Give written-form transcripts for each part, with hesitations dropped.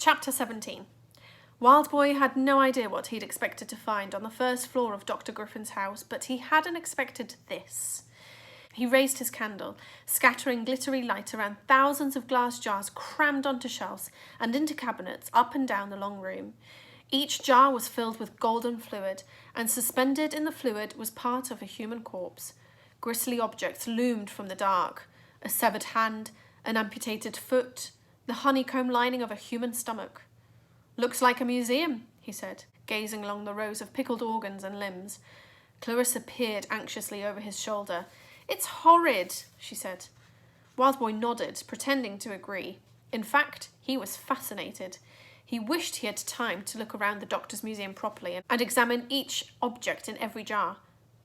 Chapter 17. Wildboy had no idea what he'd expected to find on the first floor of Dr. Griffin's house, but he hadn't expected this. He raised his candle, scattering glittery light around thousands of glass jars crammed onto shelves and into cabinets up and down the long room. Each jar was filled with golden fluid, and suspended in the fluid was part of a human corpse. Grisly objects loomed from the dark: a severed hand, an amputated foot, the honeycomb lining of a human stomach. "Looks like a museum," he said, gazing along the rows of pickled organs and limbs. Clarissa peered anxiously over his shoulder. "It's horrid," she said. Wildboy nodded, pretending to agree. In fact, he was fascinated. He wished he had time to look around the doctor's museum properly and examine each object in every jar.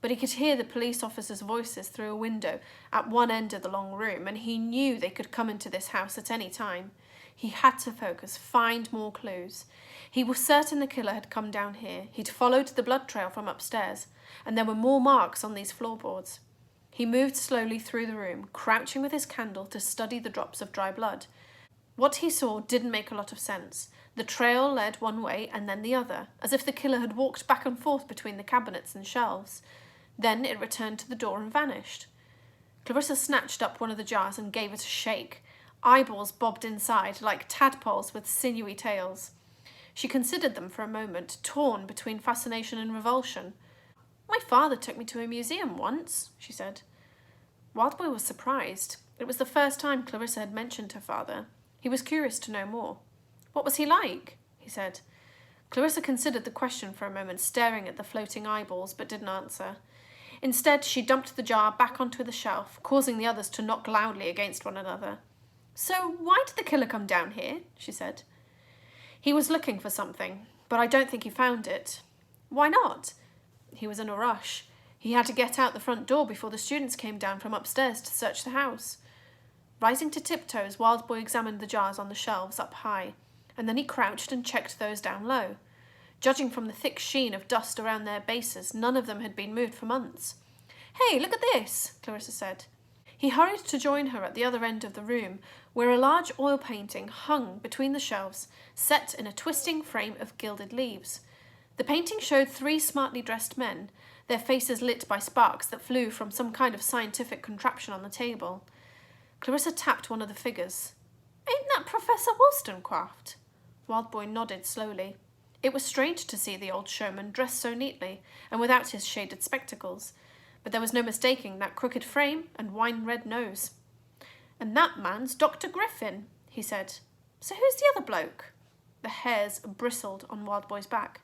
But he could hear the police officers' voices through a window at one end of the long room, and he knew they could come into this house at any time. He had to focus, find more clues. He was certain the killer had come down here. He'd followed the blood trail from upstairs, and there were more marks on these floorboards. He moved slowly through the room, crouching with his candle to study the drops of dry blood. What he saw didn't make a lot of sense. The trail led one way and then the other, as if the killer had walked back and forth between the cabinets and shelves. Then it returned to the door and vanished. Clarissa snatched up one of the jars and gave it a shake. Eyeballs bobbed inside, like tadpoles with sinewy tails. She considered them for a moment, torn between fascination and revulsion. "My father took me to a museum once," she said. Wildboy was surprised. It was the first time Clarissa had mentioned her father. He was curious to know more. "What was he like?" he said. Clarissa considered the question for a moment, staring at the floating eyeballs, but didn't answer. Instead, she dumped the jar back onto the shelf, causing the others to knock loudly against one another. "So why did the killer come down here?" she said. "He was looking for something, but I don't think he found it." "Why not?" "He was in a rush. He had to get out the front door before the students came down from upstairs to search the house." Rising to tiptoes, Wildboy examined the jars on the shelves up high, and then he crouched and checked those down low. Judging from the thick sheen of dust around their bases, none of them had been moved for months. "Hey, look at this," Clarissa said. He hurried to join her at the other end of the room, where a large oil painting hung between the shelves, set in a twisting frame of gilded leaves. The painting showed 3 smartly dressed men, their faces lit by sparks that flew from some kind of scientific contraption on the table. Clarissa tapped one of the figures. "Ain't that Professor Wollstonecraft?" Wildboy nodded slowly. It was strange to see the old showman dressed so neatly and without his shaded spectacles, but there was no mistaking that crooked frame and wine-red nose. "And that man's Dr. Griffin," he said. "So who's the other bloke?" The hairs bristled on Wildboy's back.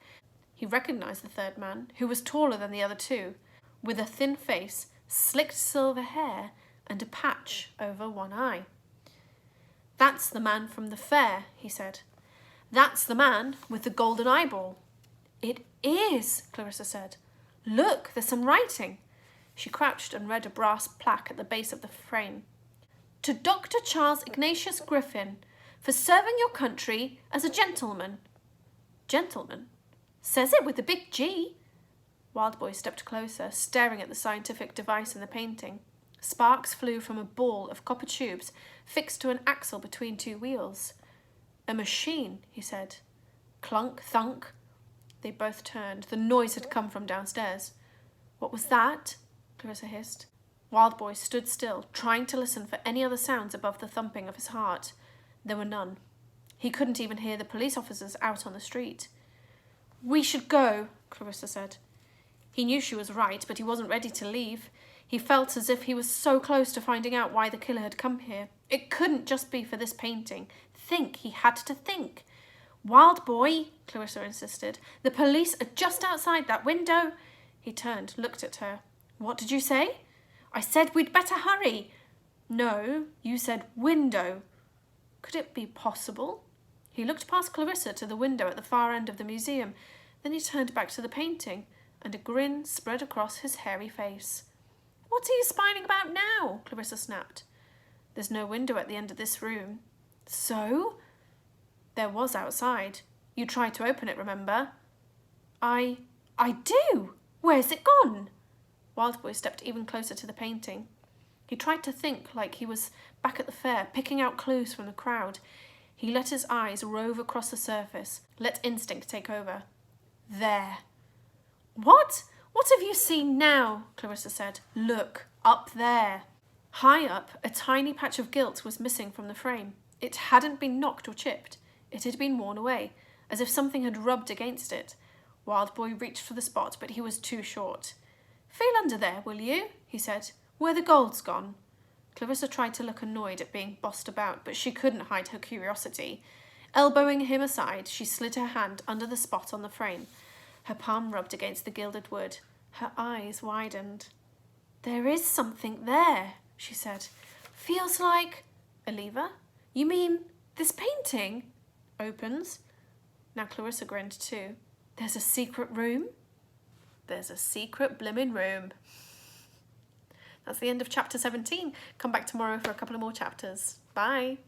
He recognised the third man, who was taller than the other 2, with a thin face, slicked silver hair, and a patch over one eye. "That's the man from the fair," he said. "That's the man with the golden eyeball." "It is," Clarissa said. "Look, there's some writing." She crouched and read a brass plaque at the base of the frame. "To Dr. Charles Ignatius Griffin, for serving your country as a gentleman." "Gentleman?" "Says it with a big G." Wildboy stepped closer, staring at the scientific device in the painting. Sparks flew from a ball of copper tubes fixed to an axle between 2 wheels. "A machine," he said. Clunk, thunk. They both turned. The noise had come from downstairs. "What was that?" Clarissa hissed. Wildboy stood still, trying to listen for any other sounds above the thumping of his heart. There were none. He couldn't even hear the police officers out on the street. "We should go," Clarissa said. He knew she was right, but he wasn't ready to leave. He felt as if he was so close to finding out why the killer had come here. It couldn't just be for this painting. He had to think. "Wildboy," Clarissa insisted. "The police are just outside that window." He turned, looked at her. "What did you say?" "I said we'd better hurry." "No, you said window." Could it be possible? He looked past Clarissa to the window at the far end of the museum. Then he turned back to the painting, and a grin spread across his hairy face. "What are you spying about now?" Clarissa snapped. "There's no window at the end of this room." "So?" "There was outside. You tried to open it, remember?" I do! Where's it gone?" Wildboy stepped even closer to the painting. He tried to think like he was back at the fair, picking out clues from the crowd. He let his eyes rove across the surface, let instinct take over. There. What? What have you seen now? Clarissa said. Look, up there. High up, a tiny patch of gilt was missing from the frame. It hadn't been knocked or chipped. It had been worn away, as if something had rubbed against it. Wildboy reached for the spot, but he was too short. Feel under there, will you? He said. Where the gold's gone. Clarissa tried to look annoyed at being bossed about, but she couldn't hide her curiosity. Elbowing him aside, she slid her hand under the spot on the frame. Her palm rubbed against the gilded wood. Her eyes widened. There is something there, she said. Feels like... A lever? You mean this painting? Opens. Now Clarissa grinned too. There's a secret room? There's a secret blimmin' room. That's the end of chapter 17. Come back tomorrow for a couple of more chapters. Bye.